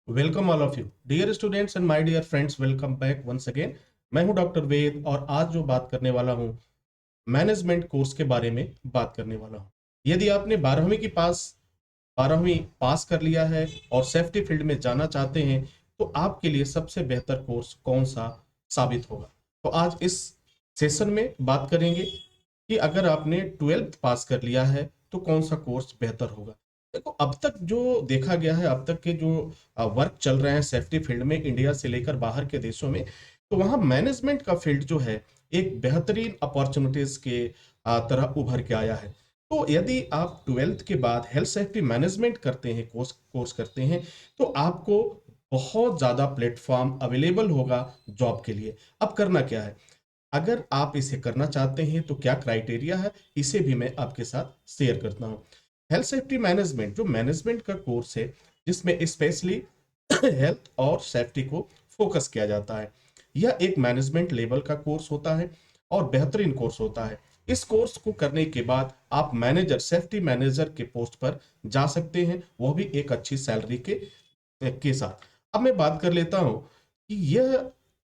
Welcome all of you dear students and my dear friends, welcome back once again. मैं हूं doctor वेद और आज जो बात करने वाला हूं मैनेजमेंट कोर्स के बारे में बात करने वाला हूं। यदि आपने 12वीं पास कर लिया है और सेफ्टी फील्ड में जाना चाहते हैं तो आपके लिए सबसे बेहतर कोर्स कौन सा साबित होगा। तो आज इस सेशन में बात करेंगे कि अगर आपने 12th पास कर लिया है तो कौन सा कोर्स बेहतर होगा। देखो, अब तक जो देखा गया है, अब तक के जो वर्क चल रहे हैं सेफ्टी फील्ड में इंडिया से लेकर बाहर के देशों में, तो वहाँ मैनेजमेंट का फील्ड जो है एक बेहतरीन अपॉर्चुनिटीज के तरह उभर के आया है। तो यदि आप 12th के बाद हेल्थ सेफ्टी मैनेजमेंट करते हैं, कोर्स करते हैं, तो आपको बहुत ज़्यादा प्लेटफॉर्म अवेलेबल होगा जॉब के लिए। अब करना क्या है, अगर आप इसे करना चाहते हैं तो क्या क्राइटेरिया है, इसे भी मैं आपके साथ शेयर करता हूँ। हेल्थ सेफ्टी मैनेजमेंट जो मैनेजमेंट का कोर्स है जिसमें स्पेशली हेल्थ और सेफ्टी को फोकस किया जाता है, यह एक मैनेजमेंट लेवल का कोर्स होता है और बेहतरीन कोर्स होता है। इस कोर्स को करने के बाद आप मैनेजर, सेफ्टी मैनेजर के पोस्ट पर जा सकते हैं, वो भी एक अच्छी सैलरी के साथ। अब मैं बात कर लेता हूं कि यह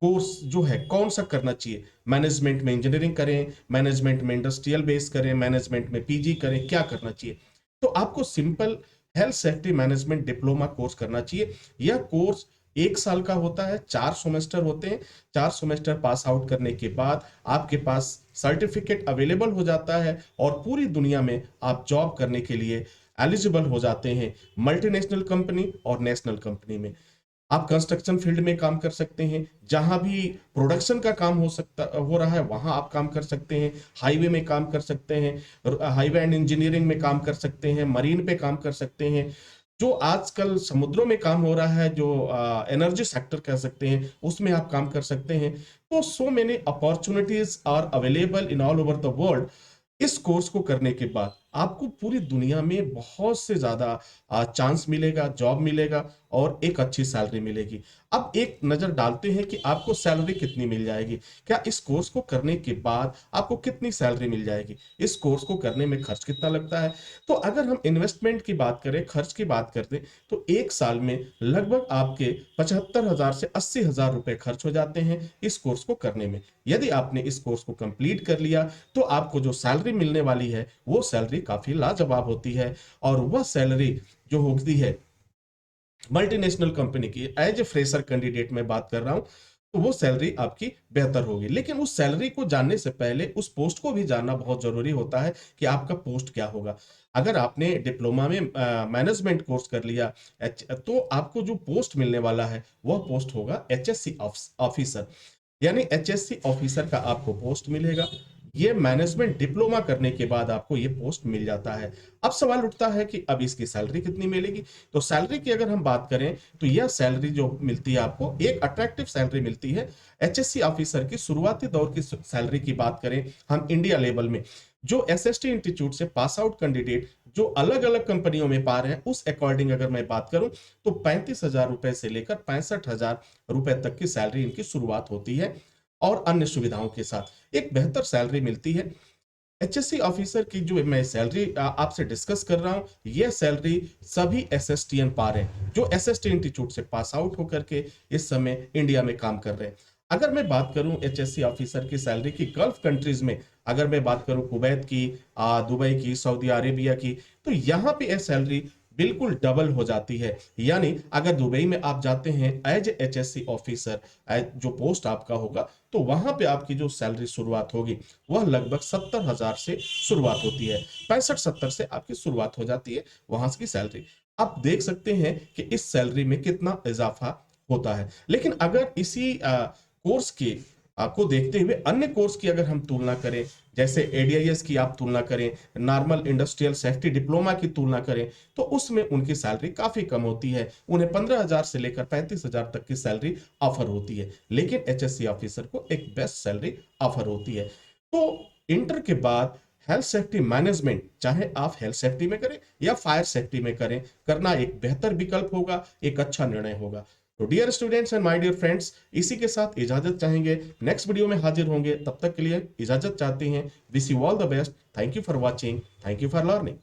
कोर्स जो है कौन सा करना चाहिए। मैनेजमेंट में इंजीनियरिंग करें, मैनेजमेंट में इंडस्ट्रियल बेस करें, मैनेजमेंट में पीजी करें, क्या करना चाहिए। तो आपको simple health safety management diploma course करना चाहिए। यह कोर्स 1 साल का होता है, 4 सेमेस्टर होते हैं। 4 सेमेस्टर पास आउट करने के बाद आपके पास सर्टिफिकेट अवेलेबल हो जाता है और पूरी दुनिया में आप जॉब करने के लिए एलिजिबल हो जाते हैं, मल्टीनेशनल कंपनी और नेशनल कंपनी में। आप कंस्ट्रक्शन फील्ड में काम कर सकते हैं, जहां भी प्रोडक्शन का काम हो रहा है वहां आप काम कर सकते हैं। हाईवे में काम कर सकते हैं, हाईवे एंड इंजीनियरिंग में काम कर सकते हैं, मरीन पे काम कर सकते हैं। जो आजकल समुद्रों में काम हो रहा है, जो एनर्जी सेक्टर कह सकते हैं, उसमें आप काम कर सकते हैं। तो so many opportunities are available in all over the world. इस कोर्स को करने के बाद आपको पूरी दुनिया में बहुत से ज्यादा चांस मिलेगा, जॉब मिलेगा और एक अच्छी सैलरी मिलेगी। अब एक नजर डालते हैं कि आपको सैलरी कितनी मिल जाएगी। क्या इस कोर्स को करने के बाद आपको कितनी सैलरी मिल जाएगी, इस कोर्स को करने में खर्च कितना लगता है। तो अगर हम इन्वेस्टमेंट की बात करें, खर्च की बात करते, तो 1 साल में लगभग आपके 75,000 से 80,000 रुपए खर्च हो जाते हैं इस कोर्स को करने में। यदि आपने इस कोर्स को कंप्लीट कर लिया तो आपको जो सैलरी मिलने वाली है वो सैलरी काफी लाजवाब होती है। और वह सैलरी जो होती है मल्टीनेशनल कंपनी की, एज ए फ्रेशर कैंडिडेट में बात कर रहा हूं, तो वो सैलरी आपकी बेहतर होगी। लेकिन उस सैलरी को जानने से पहले उस पोस्ट को भी जानना बहुत जरूरी होता है कि आपका पोस्ट क्या होगा। अगर आपने डिप्लोमा में मैनेजमेंट कोर्स कर लिया, तो आपको जो पोस्ट मिलने वाला है वह पोस्ट होगा एचएससी ऑफिसर। यानी एचएससी ऑफिसर का आपको पोस्ट मिलेगा। ये मैनेजमेंट डिप्लोमा करने के बाद आपको ये पोस्ट मिल जाता है। अब सवाल उठता है कि अब इसकी सैलरी कितनी मिलेगी। तो सैलरी की अगर हम बात करें तो यह सैलरी जो मिलती है आपको एक अट्रैक्टिव सैलरी मिलती है। एचएससी ऑफिसर की शुरुआती दौर की सैलरी की बात करें हम इंडिया लेवल में, जो एसएसटी इंस्टीट्यूट से पास आउट कैंडिडेट जो अलग अलग कंपनियों में पा रहे हैं, उस अकॉर्डिंग अगर मैं बात करूं तो 35,000 रुपए से लेकर 65,000 रुपए तक की सैलरी इनकी शुरुआत होती है और अन्य सुविधाओं के साथ एक बेहतर सैलरी मिलती है। एचएससी ऑफिसर की जो मैं सैलरी आपसे डिस्कस कर रहा हूं, यह सैलरी सभी एसएसटीएन पा रहे हैं जो एसएसटी इंस्टीट्यूट से पास आउट होकर के इस समय इंडिया में काम कर रहे हैं। अगर मैं बात करूं एचएससी ऑफिसर की सैलरी की गल्फ कंट्रीज में, अगर मैं बात करूं कुवैत की, दुबई की, सऊदी अरेबिया की, तो यहाँ पे यह सैलरी बिल्कुल डबल हो जाती है। यानी अगर दुबई में आप जाते हैं एज एचएससी ऑफिसर, जो पोस्ट आपका होगा, तो वहां पे आपकी जो सैलरी शुरुआत होगी वह लगभग 70,000 से शुरुआत होती है। 65-70 से आपकी शुरुआत हो जाती है वहां की सैलरी। आप देख सकते हैं कि इस सैलरी में कितना इजाफा होता है। लेकिन अगर इसी कोर्स के को देखते हुए अन्य कोर्स की अगर हम तुलना करें, जैसे एडीआईएस की आप तुलना करें, नॉर्मल इंडस्ट्रियल सेफ्टी डिप्लोमा की तुलना करें, तो उसमें उनकी सैलरी काफी कम होती है। उन्हें 15,000 से लेकर 35,000 तक की सैलरी ऑफर होती है। लेकिन एचएससी ऑफिसर को एक बेस्ट सैलरी ऑफर होती है। तो इंटर के बाद हेल्थ सेफ्टी मैनेजमेंट, चाहे आप हेल्थ सेफ्टी में करें या फायर सेफ्टी में करें, करना एक बेहतर विकल्प होगा, एक अच्छा निर्णय होगा। तो dear students and my dear friends, इसी के साथ इजाजत चाहेंगे, नेक्स्ट वीडियो में हाजिर होंगे, तब तक के लिए इजाजत चाहते हैं। Wish you all the best. Thank you for watching, thank you for learning.